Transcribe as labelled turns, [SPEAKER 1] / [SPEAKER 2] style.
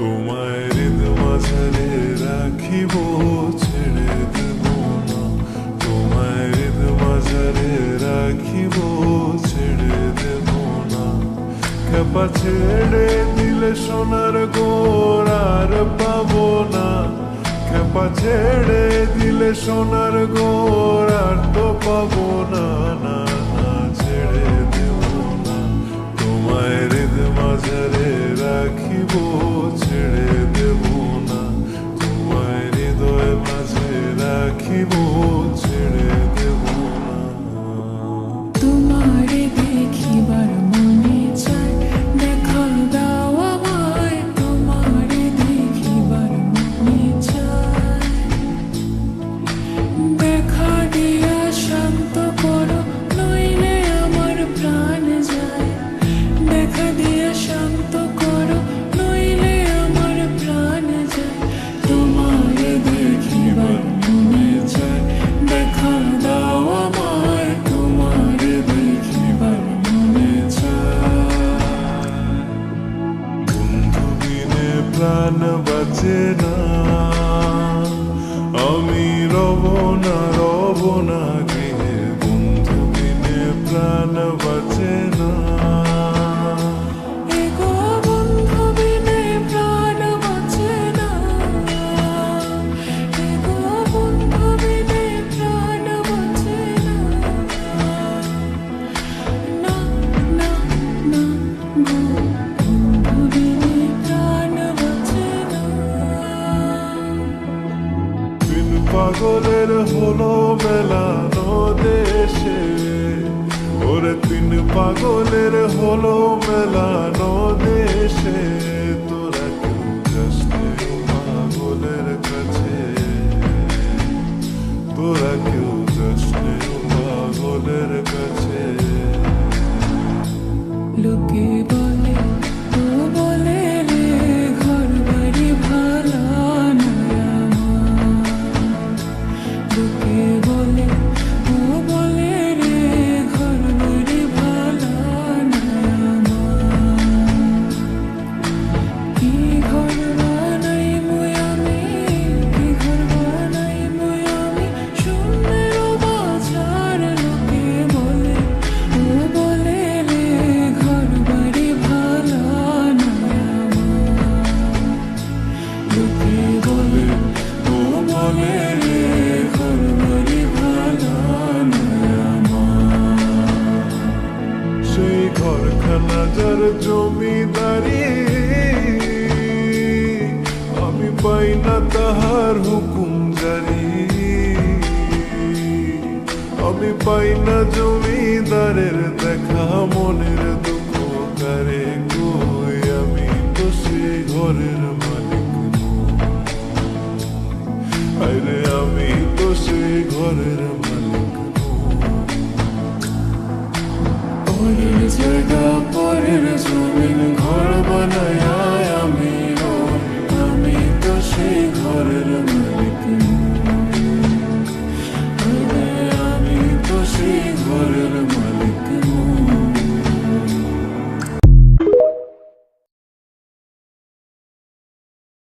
[SPEAKER 1] তোমায় হৃদ মাঝারে রাখিব, ছেড়ে দেব না। তোমায় হৃদ মাঝারে রাখিব, ছেড়ে দেব না। খেপা ছেড়ে দিলে সোনার গোর আর পাবো না। খেপা ছেড়ে দিলে সোনার গোর আর তো পাবো না। না না, ছেড়ে দেব না। তোমায় হৃদ মাঝারে রাখিব, ছেড়ে দেব না। তোমায় হৃদয় মাঝে রাখিব, ছেড়ে দেব না।
[SPEAKER 2] তোমারে দেখিবার মনে চায়, দেখা দাও আমায়। তোমারে দেখিবার মনে চায়, দেখা দিয়া শান্ত করো, নইলে আমার প্রাণ যায়। দেখা দিয়া শান্ত করো, নইলে আমার প্রাণ যায়। তোমারে দেখিবার মনে চায়, দেখা দাও আমায়। তোমারে দেখিবার মনে চায়।
[SPEAKER 1] বন্ধু বিনে প্রাণ বাঁচে না, আমি রব না, রব না গৃহে। বন্ধু বিনে প্রাণ বাঁচে না।
[SPEAKER 2] এগো বন্ধু বিনে প্রাণ বাঁচে না। এগো বন্ধু বিনে প্রাণ বাঁচে না। না না না গো, বন্ধু বিনে প্রাণ বাঁচে না।
[SPEAKER 1] তিন পাগলের হলো মেলানো দেশে, ওরে তিন পাগলের হলো মেলানো দেশে। তোরা কেউ যাস নে ও পাগলের কাছে, তোরা কেউ যাস নে ও পাগলের কাছে।
[SPEAKER 2] লোকে বলে, ও বলে রে, ঘর বাড়ি ভালো নয় আমার। লোকে বলে, ও বলে রে, ঘর বাড়ি ভালো নয় আমার। কি ঘর বানাই মুই আমি, কি ঘর বানাই মুই আমি, শূন্যের বাজার। লোকে বলে, ও বলে রে, ঘর বাড়ি ভালো নয় আমার। লোকে বলে, ও বলে রে, ঘর বাড়ি ভালো নয় আমার।
[SPEAKER 1] সেই ঘরখানা যার জমিদারি, আমি পাই না তাহার হুকুম জারি। আমি পাই না জমিদারের দেখা, মনের দুঃখ কারে কই। আমি তো সেই ঘরের মালিক নই। আরে আমি তো সেই ঘরের মালিক নই।
[SPEAKER 2] পরের জায়গা, পরের জমিন, ঘর বানায় আমি রই। আমি তো সেই ঘরের